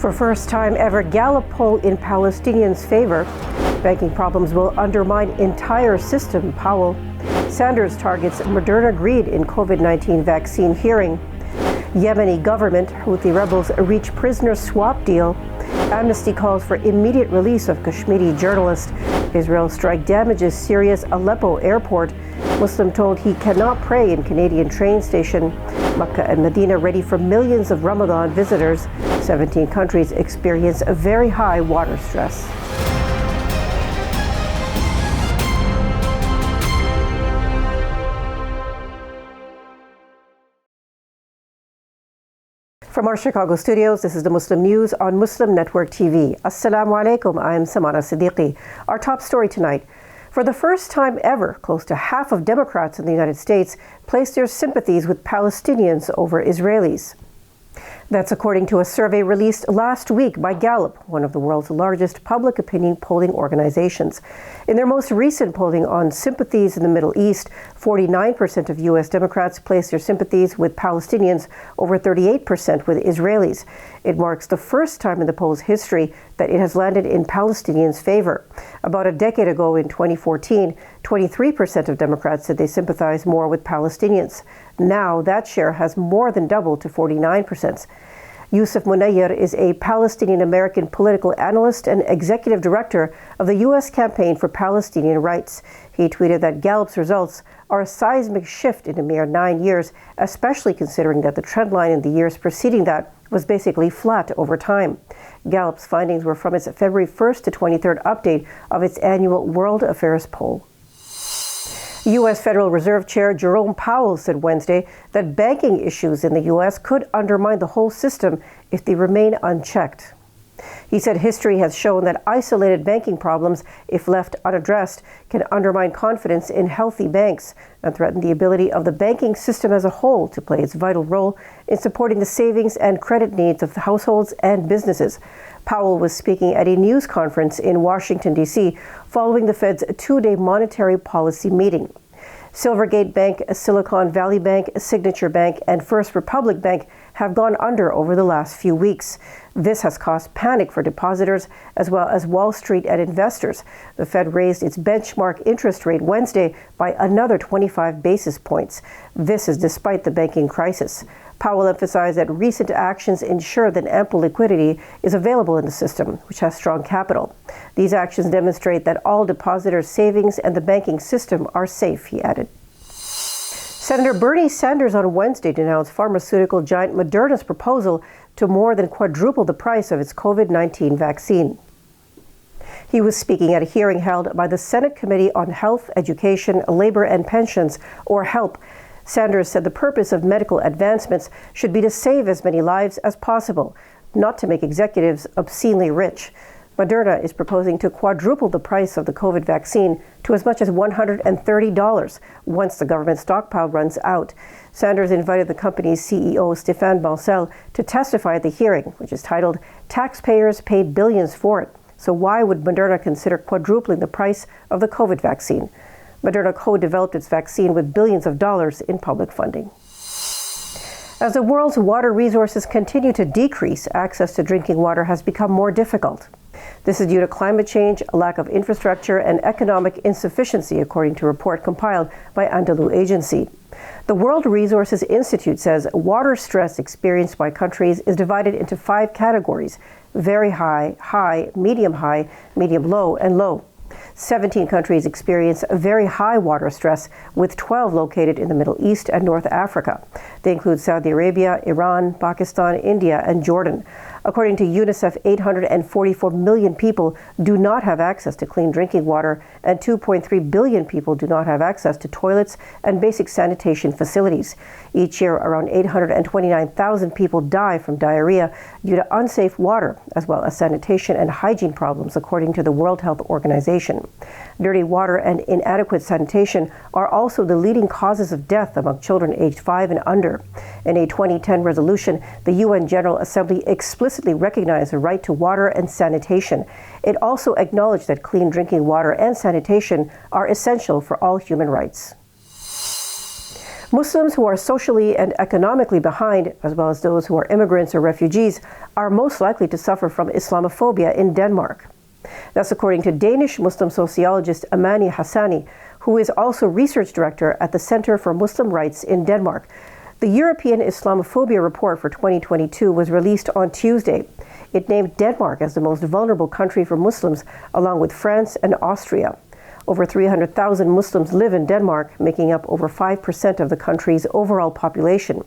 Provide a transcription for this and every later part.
For first time ever, Gallup poll in Palestinians' favor. Banking problems will undermine entire system, Powell. Sanders targets Moderna greed in COVID-19 vaccine hearing. Yemeni government, Houthi rebels reach prisoner swap deal. Amnesty calls for immediate release of Kashmiri journalist. Israel strike damages Syria's Aleppo airport. Muslim told he cannot pray in Canadian train station. Makkah and Madinah ready for millions of Ramadan visitors. 17 countries experience a very high water stress. From our Chicago studios, this is the Muslim News on Muslim Network TV. Assalamu alaikum, I am Samana Siddiqui. Our top story tonight. For the first time ever, close to half of Democrats in the United States placed their sympathies with Palestinians over Israelis. That's according to a survey released last week by Gallup, one of the world's largest public opinion polling organizations. In their most recent polling on sympathies in the Middle East, 49% of U.S. Democrats placed their sympathies with Palestinians, over 38% with Israelis. It marks the first time in the poll's history that it has landed in Palestinians' favor. About a decade ago, in 2014, 23% of Democrats said they sympathize more with Palestinians. Now, that share has more than doubled to 49%. Yusuf Munayyer is a Palestinian-American political analyst and executive director of the U.S. Campaign for Palestinian Rights. He tweeted that Gallup's results are a seismic shift in a mere 9 years, especially considering that the trend line in the years preceding that was basically flat over time. Gallup's findings were from its February 1st to 23rd update of its annual World Affairs poll. U.S. Federal Reserve Chair Jerome Powell said Wednesday that banking issues in the U.S. could undermine the whole system if they remain unchecked. He said history has shown that isolated banking problems, if left unaddressed, can undermine confidence in healthy banks and threaten the ability of the banking system as a whole to play its vital role in supporting the savings and credit needs of households and businesses. Powell was speaking at a news conference in Washington, D.C., following the Fed's two-day monetary policy meeting. Silvergate Bank, Silicon Valley Bank, Signature Bank, and First Republic Bank have gone under over the last few weeks. This has caused panic for depositors as well as Wall Street and investors. The Fed raised its benchmark interest rate Wednesday by another 25 basis points. This is despite the banking crisis. Powell emphasized that recent actions ensure that ample liquidity is available in the system, which has strong capital. These actions demonstrate that all depositors' savings and the banking system are safe, he added. Senator Bernie Sanders on Wednesday denounced pharmaceutical giant Moderna's proposal to more than quadruple the price of its COVID-19 vaccine. He was speaking at a hearing held by the Senate Committee on Health, Education, Labor and Pensions, or HELP. Sanders said the purpose of medical advancements should be to save as many lives as possible, not to make executives obscenely rich. Moderna is proposing to quadruple the price of the COVID vaccine to as much as $130 once the government stockpile runs out. Sanders invited the company's CEO, Stéphane Bancel, to testify at the hearing, which is titled, "Taxpayers Paid Billions for It. So why would Moderna consider quadrupling the price of the COVID vaccine?" Moderna co-developed its vaccine with billions of dollars in public funding. As the world's water resources continue to decrease, access to drinking water has become more difficult. This is due to climate change, a lack of infrastructure, and economic insufficiency, according to a report compiled by Andalu Agency. The World Resources Institute says water stress experienced by countries is divided into 5 categories: very high, high, medium low, and low. 17 countries experience very high water stress, with 12 located in the Middle East and North Africa. They include Saudi Arabia, Iran, Pakistan, India, and Jordan. According to UNICEF, 844 million people do not have access to clean drinking water, and 2.3 billion people do not have access to toilets and basic sanitation facilities. Each year, around 829,000 people die from diarrhea due to unsafe water, as well as sanitation and hygiene problems, according to the World Health Organization. Dirty water and inadequate sanitation are also the leading causes of death among children aged 5 and under. In a 2010 resolution, the UN General Assembly explicitly recognized the right to water and sanitation. It also acknowledged that clean drinking water and sanitation are essential for all human rights. Muslims who are socially and economically behind, as well as those who are immigrants or refugees, are most likely to suffer from Islamophobia in Denmark. That's according to Danish Muslim sociologist Amani Hassani, who is also research director at the Center for Muslim Rights in Denmark. The European Islamophobia report for 2022 was released on Tuesday. It named Denmark as the most vulnerable country for Muslims, along with France and Austria. Over 300,000 Muslims live in Denmark, making up over 5% of the country's overall population.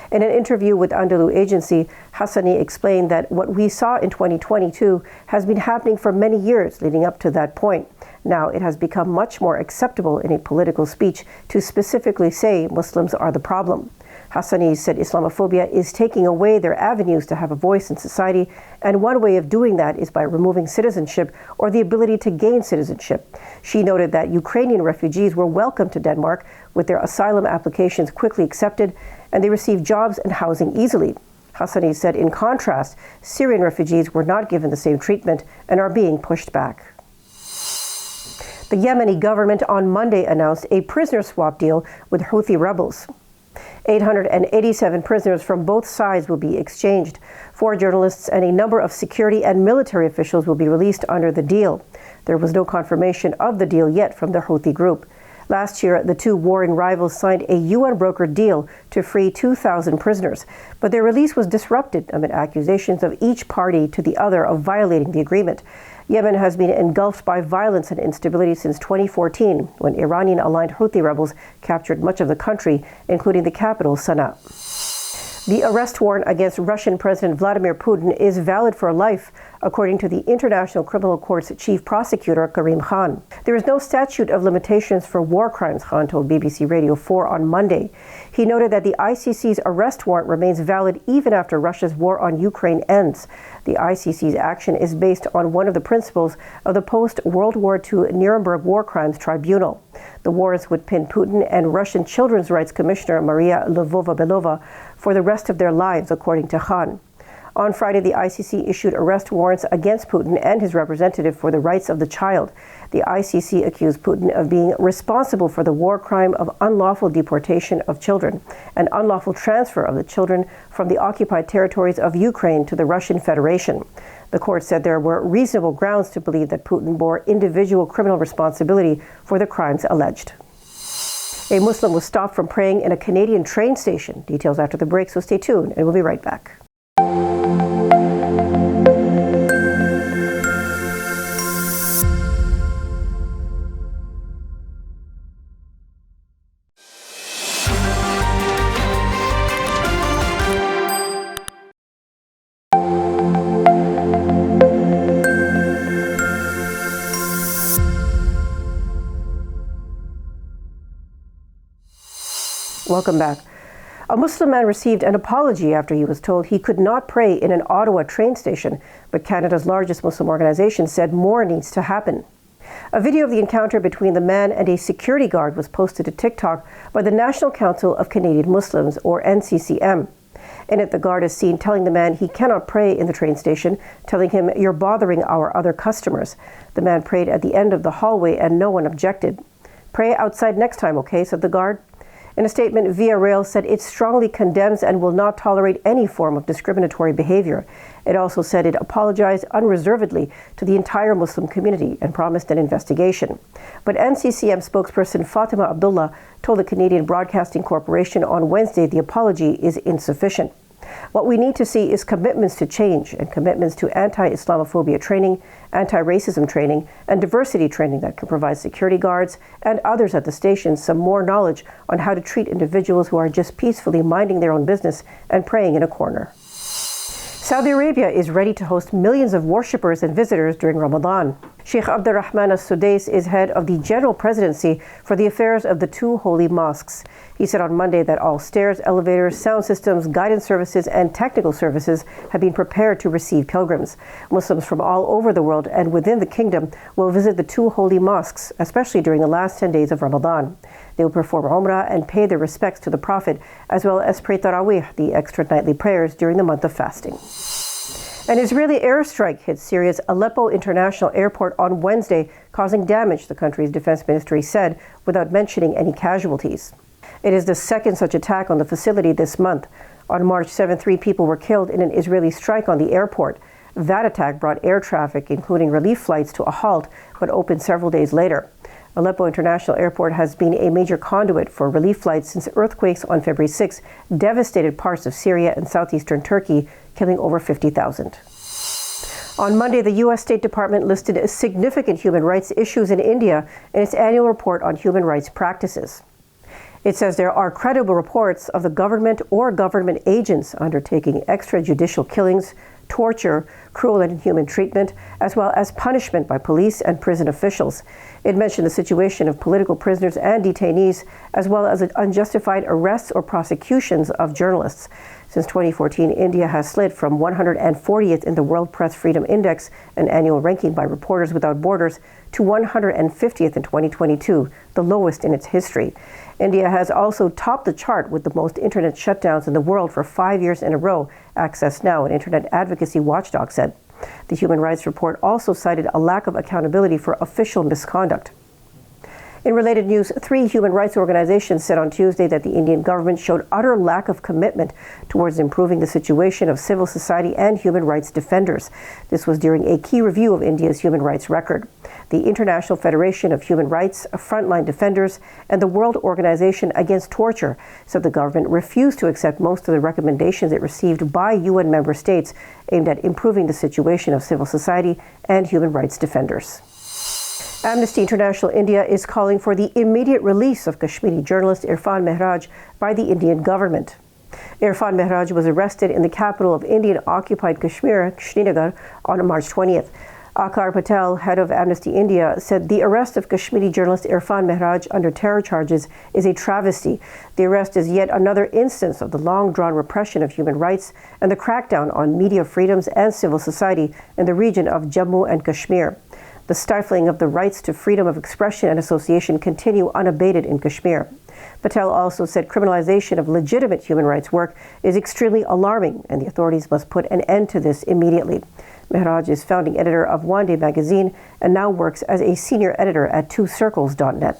In an interview with Andalu Agency, Hassani explained that what we saw in 2022 has been happening for many years leading up to that point. Now it has become much more acceptable in a political speech to specifically say Muslims are the problem. Hassani said Islamophobia is taking away their avenues to have a voice in society, and one way of doing that is by removing citizenship or the ability to gain citizenship. She noted that Ukrainian refugees were welcomed to Denmark with their asylum applications quickly accepted, and they received jobs and housing easily. Hassani said, in contrast, Syrian refugees were not given the same treatment and are being pushed back. The Yemeni government on Monday announced a prisoner swap deal with Houthi rebels. 887 prisoners from both sides will be exchanged. 4 journalists and a number of security and military officials will be released under the deal. There was no confirmation of the deal yet from the Houthi group. Last year, the two warring rivals signed a UN-brokered deal to free 2,000 prisoners, but their release was disrupted amid accusations of each party to the other of violating the agreement. Yemen has been engulfed by violence and instability since 2014, when Iranian-aligned Houthi rebels captured much of the country, including the capital, Sana'a. The arrest warrant against Russian President Vladimir Putin is valid for life, according to the International Criminal Court's chief prosecutor, Karim Khan. There is no statute of limitations for war crimes, Khan told BBC Radio 4 on Monday. He noted that the ICC's arrest warrant remains valid even after Russia's war on Ukraine ends. The ICC's action is based on one of the principles of the post-World War II Nuremberg War Crimes Tribunal. The warrants would pin Putin and Russian Children's Rights Commissioner Maria Lvova-Belova for the rest of their lives, according to Khan. On Friday, the ICC issued arrest warrants against Putin and his representative for the rights of the child. The ICC accused Putin of being responsible for the war crime of unlawful deportation of children and unlawful transfer of the children from the occupied territories of Ukraine to the Russian Federation. The court said there were reasonable grounds to believe that Putin bore individual criminal responsibility for the crimes alleged. A Muslim was stopped from praying in a Canadian train station. Details after the break, so stay tuned, and we'll be right back. Welcome back. A Muslim man received an apology after he was told he could not pray in an Ottawa train station, but Canada's largest Muslim organization said more needs to happen. A video of the encounter between the man and a security guard was posted to TikTok by the National Council of Canadian Muslims, or NCCM. In it, the guard is seen telling the man he cannot pray in the train station, telling him, "You're bothering our other customers." The man prayed at the end of the hallway and no one objected. "Pray outside next time, okay?" said the guard. In a statement, Via Rail said it strongly condemns and will not tolerate any form of discriminatory behavior. It also said it apologized unreservedly to the entire Muslim community and promised an investigation. But NCCM spokesperson Fatima Abdullah told the Canadian Broadcasting Corporation on Wednesday the apology is insufficient. What we need to see is commitments to change and commitments to anti-Islamophobia training, anti-racism training, and diversity training that can provide security guards and others at the stations some more knowledge on how to treat individuals who are just peacefully minding their own business and praying in a corner. Saudi Arabia is ready to host millions of worshippers and visitors during Ramadan. Sheikh Abdurrahman Al-Sudais is head of the General Presidency for the affairs of the two holy mosques. He said on Monday that all stairs, elevators, sound systems, guidance services, and technical services have been prepared to receive pilgrims. Muslims from all over the world and within the kingdom will visit the two holy mosques, especially during the last 10 days of Ramadan. They will perform Umrah and pay their respects to the Prophet, as well as pray Tarawih, the extra nightly prayers during the month of fasting. An Israeli airstrike hit Syria's Aleppo International Airport on Wednesday, causing damage, the country's defense ministry said, without mentioning any casualties. It is the second such attack on the facility this month. On March 7, 3 people were killed in an Israeli strike on the airport. That attack brought air traffic, including relief flights, to a halt, but opened several days later. Aleppo International Airport has been a major conduit for relief flights since earthquakes on February 6 devastated parts of Syria and southeastern Turkey, killing over 50,000. On Monday, the U.S. State Department listed significant human rights issues in India in its annual report on human rights practices. It says there are credible reports of the government or government agents undertaking extrajudicial killings, torture, cruel and inhuman treatment, as well as punishment by police and prison officials. It mentioned the situation of political prisoners and detainees, as well as unjustified arrests or prosecutions of journalists. Since 2014, India has slid from 140th in the World Press Freedom Index, an annual ranking by Reporters Without Borders, to 150th in 2022, the lowest in its history. India has also topped the chart with the most internet shutdowns in the world for 5 years in a row, Access Now, an internet advocacy watchdog, said. The Human Rights Report also cited a lack of accountability for official misconduct. In related news, 3 human rights organizations said on Tuesday that the Indian government showed utter lack of commitment towards improving the situation of civil society and human rights defenders. This was during a key review of India's human rights record. The International Federation of Human Rights, Frontline Defenders, and the World Organization Against Torture said the government refused to accept most of the recommendations it received by UN member states aimed at improving the situation of civil society and human rights defenders. Amnesty International India is calling for the immediate release of Kashmiri journalist Irfan Mehraj by the Indian government. Irfan Mehraj was arrested in the capital of Indian-occupied Kashmir, Srinagar, on March 20th. Akar Patel, head of Amnesty India, said the arrest of Kashmiri journalist Irfan Mehraj under terror charges is a travesty. The arrest is yet another instance of the long-drawn repression of human rights and the crackdown on media freedoms and civil society in the region of Jammu and Kashmir. The stifling of the rights to freedom of expression and association continue unabated in Kashmir. Patel also said criminalization of legitimate human rights work is extremely alarming, and the authorities must put an end to this immediately. Mehraj is founding editor of One Day magazine and now works as a senior editor at twocircles.net.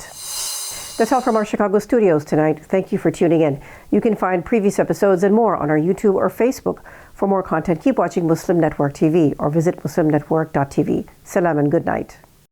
That's all from our Chicago studios tonight. Thank you for tuning in. You can find previous episodes and more on our YouTube or Facebook. For more content, keep watching Muslim Network TV or visit muslimnetwork.tv. Salam and good night.